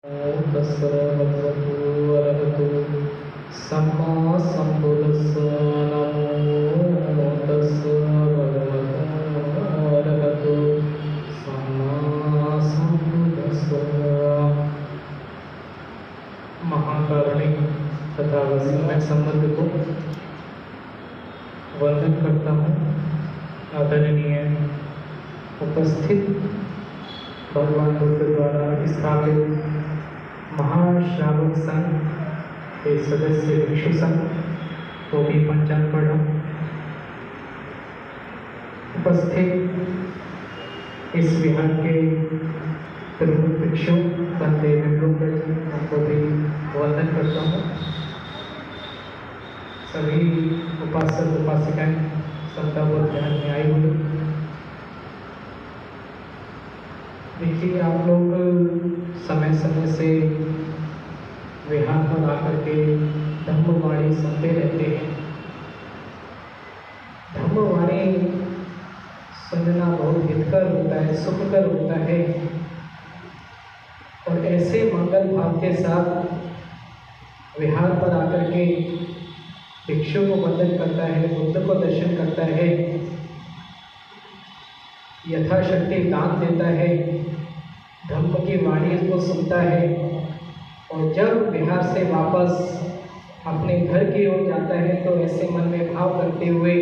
ओम तस्सै भगवतो अरहतो सम्मा सम्बुद्धस्स नमो तस्सै भगवतो अरहतो सम्मा सम्बुद्धस्स। महाकारुणिक तथा वसीम संबंध को वंदन करता हूँ। आदरणीय उपस्थित भगवान बुद्ध द्वारा स्थापित महाश्रावक संघ के सदस्य भिक्षु संघ को भी पंचांग पढ़ा। उपस्थित इस विहार के प्रमुख भिक्षु बंदे विप्रोकर उनको भी वंदन करता हूँ। सभी उपासक उपासिकाएं श्रद्धा और ध्यान में आई हुई। देखिए, आप लोग समय समय से विहार पर आकर के धम्मवाणी सुनते रहते हैं। धम्मवाणी सुनना बहुत हितकर होता है, सुखकर होता है और ऐसे मंगल भाव के साथ विहार पर आकर के भिक्षु को वंदन करता है, बुद्ध को दर्शन करता है, यथाशक्ति दान देता है, धम्म की वाणी को सुनता है और जब विहार से वापस अपने घर की ओर जाता है तो ऐसे मन में भाव करते हुए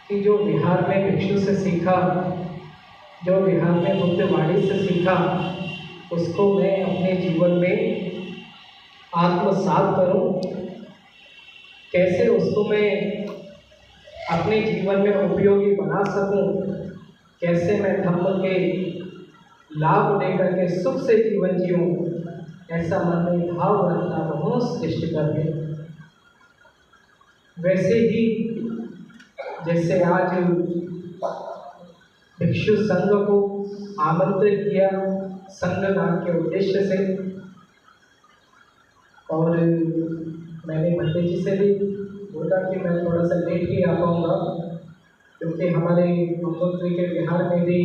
कि जो विहार में भिक्षु से सीखा, जो विहार में बुद्ध वाणी से सीखा, उसको मैं अपने जीवन में आत्मसात करूं, कैसे उसको मैं अपने जीवन में उपयोगी बना सकूं, कैसे मैं धम्म के लाभ लेकर के सुख से जीवन जीऊं, ऐसा मन में भाव रखना बहुत श्रेष्ठ कार्य है। वैसे ही जैसे आज भिक्षु संघ को आमंत्रित किया संघदान के उद्देश्य से, और मैंने भट्टे जी से भी बोला कि मैं थोड़ा सा लेट ही आ पाऊँगा, क्योंकि हमारे गंगोत्री के बिहार में भी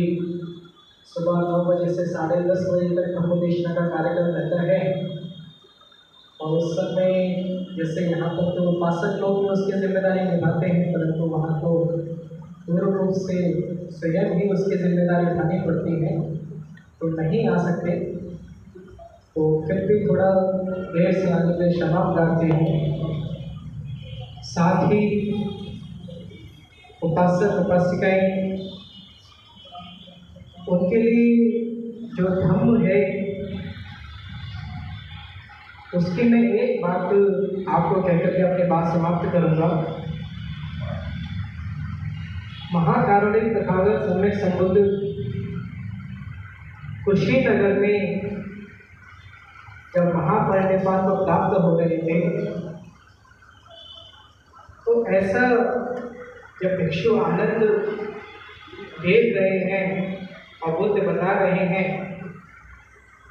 सुबह 9 बजे से 10:30 बजे तक धम्मोपदेशना का कार्यक्रम रहता है और उस समय जैसे यहाँ पर तो उपासक लोग भी उसकी जिम्मेदारी निभाते हैं, परंतु वहाँ तो पूर्ण रूप से स्वयं ही उसकी जिम्मेदारी उठानी पड़ती है, तो नहीं आ सकते। तो फिर भी थोड़ा देर से आने के क्षमा प्रार्थी हैं। साथ ही उपासक उपासिकाएं, उनके लिए जो धम्म है उसकी मैं एक बात आपको कहकर के अपनी बात समाप्त करूंगा। महाकारुणिक तथागत सम्यक संबुद्ध कुशीनगर में जब महापरिनिर्वाण को प्राप्त हो रहे थे, तो ऐसा जब भिक्षु आनंद देख रहे हैं और बुद्ध बता रहे हैं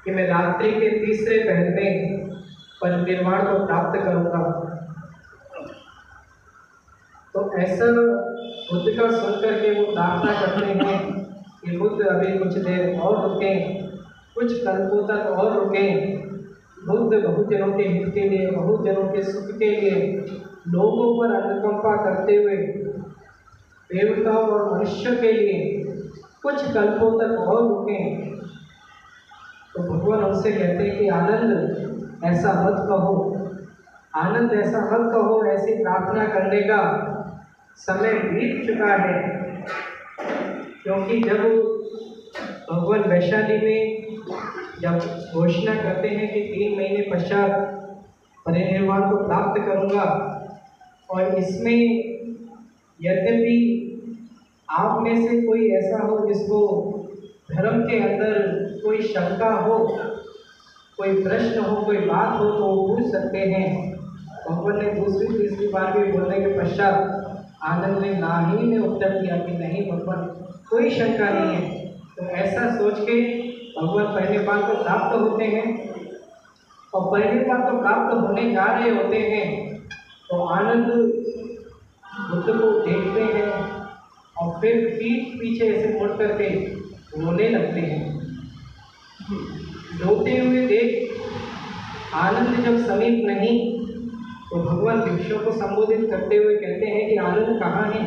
कि मैं रात्रि के तीसरे पहर में परिनिर्वाण को प्राप्त करूंगा, तो ऐसा बुद्ध का सुनकर के वो प्रार्थना करते हैं कि बुद्ध अभी कुछ देर और रुकें, कुछ कल्पों तक और रुकें। बुद्ध बहुजनों के हित के लिए, बहुजनों के सुख के लिए, लोगों पर अनुकंपा करते हुए देवताओं और मनुष्यों के लिए कुछ कल्पों तक और रुकें। तो भगवान उनसे कहते हैं कि आनंद ऐसा मत कहो, आनंद ऐसा मत कहो, ऐसी प्रार्थना करने का समय बीत चुका है। क्योंकि जब भगवान वैशाली में जब घोषणा करते हैं कि 3 महीने पश्चात परिनिर्वाण को प्राप्त करूंगा, और इसमें यद्यपि आप में से कोई ऐसा हो जिसको धर्म के अंदर कोई शंका हो, कोई प्रश्न हो, कोई बात हो, तो वो पूछ सकते हैं। भगवान ने दूसरी तीसरी बार भी बोलने के पश्चात आनंद ने नाही में उत्तर दिया कि नहीं भगवान, कोई शंका नहीं है। तो ऐसा सोच के भगवान परिनिर्वाण को प्राप्त होते हैं, और परिनिर्वाण को प्राप्त होने जा रहे होते हैं तो आनंद बुद्ध को देखते हैं और फिर पीठ पीछे ऐसे मुड़ करके रोने लगते हैं। डूबते हुए देख आनंद जब समीप नहीं, तो भगवान भिक्षुओं को संबोधित करते हुए कहते हैं कि आनंद कहाँ है,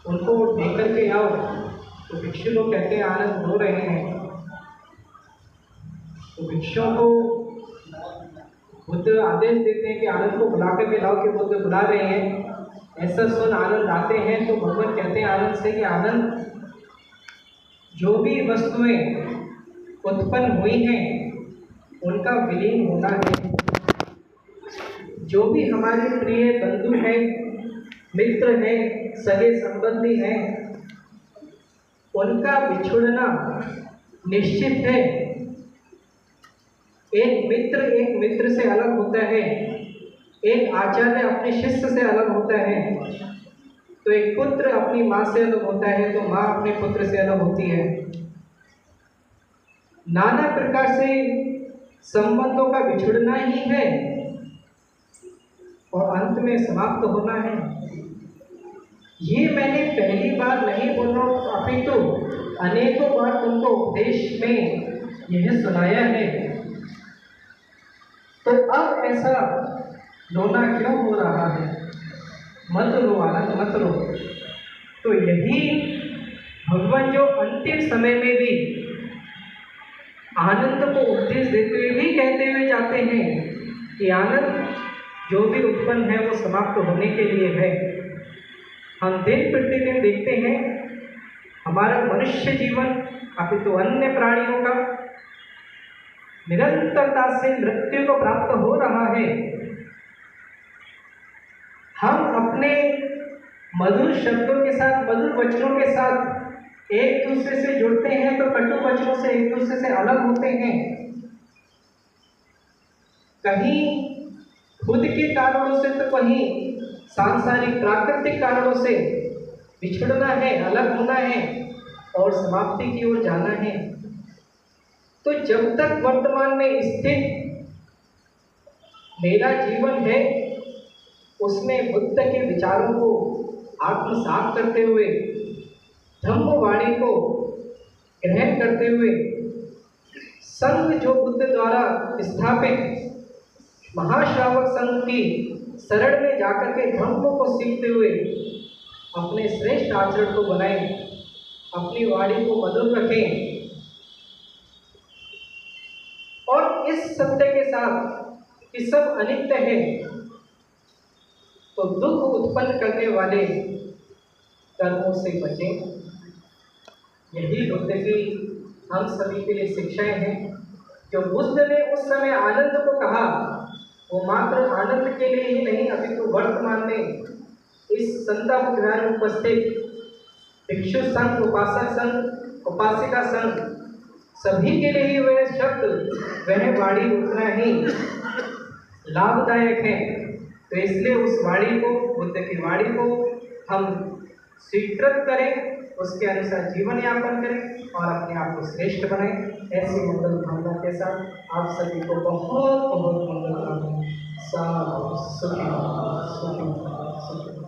उनको देख करके आओ। तो भिक्षु लोग कहते हैं आनंद रो रहे हैं। तो भिक्षुओं को बुद्ध आदेश देते हैं कि आनंद को बुला करके लाओ, कि बुद्ध बुला रहे हैं। ऐसा सुन आनंद आते हैं। तो भगवान कहते हैं आनंद से कि आनंद, जो भी वस्तुएं उत्पन्न हुई हैं उनका विलीन होना है। जो भी हमारे प्रिय बंधु हैं, मित्र हैं, सगे संबंधी हैं, उनका बिछुड़ना निश्चित है। एक मित्र से अलग होता है, एक आचार्य अपने शिष्य से अलग होता है, तो एक पुत्र अपनी माँ से अलग होता है, तो माँ अपने पुत्र से अलग होती है। नाना प्रकार से संबंधों का बिछुड़ना ही है और अंत में समाप्त होना है। ये मैंने पहली बार नहीं बोला, अपितु अनेकों बार तुमको उपदेश में यह सुनाया है। तो अब ऐसा रोना क्यों हो रहा है? मत रो आनंद, मत रो। तो यही भगवान जो अंतिम समय में भी आनंद को उपदेश देते हुए भी कहते हुए जाते हैं कि आनंद जो भी उत्पन्न है वो समाप्त होने के लिए है। हम दिन प्रतिदिन देखते हैं हमारा मनुष्य जीवन अपितु अन्य प्राणियों का निरंतरता से मृत्यु को प्राप्त हो रहा है। हम अपने मधुर शब्दों के साथ, मधुर वचनों के साथ एक दूसरे से जुड़ते हैं, तो कटु वचनों से एक दूसरे से अलग होते हैं। कहीं खुद के कारणों से, तो कहीं सांसारिक प्राकृतिक कारणों से बिछड़ना है, अलग होना है और समाप्ति की ओर जाना है। तो जब तक वर्तमान में स्थित मेरा जीवन है, उसमें बुद्ध के विचारों को आत्मसात करते हुए, धम्मवाणी को ग्रहण करते हुए, संघ जो बुद्ध द्वारा स्थापित महाश्रावक संघ की शरण में जाकर के धम्म को सीखते हुए अपने श्रेष्ठ आचरण को बनाएं, अपनी वाणी को मधुर रखें और इस सत्य के साथ कि सब अनित्य है, तो दुख उत्पन्न करने वाले कर्मों से बचें। यही बुद्ध की हम सभी के लिए शिक्षाएं हैं। जो बुद्ध ने उस समय आनंद को कहा, वो मात्र आनंद के लिए ही नहीं, अभी तो वर्तमान में इस संता बुद्ध में उपस्थित भिक्षु संघ, उपासक संघ, उपासिका संघ सभी के लिए ही वह शब्द, वह वाणी उतना ही लाभदायक है। तो इसलिए उस वाणी को, बुद्ध की वाणी को हम स्वीकृत करें, उसके अनुसार जीवन यापन करें और अपने आप को श्रेष्ठ बनाएं। ऐसी मंगल भावना के साथ आप सभी को बहुत बहुत मंगल कामनाएं। साधु सुखी सुखी सुखी।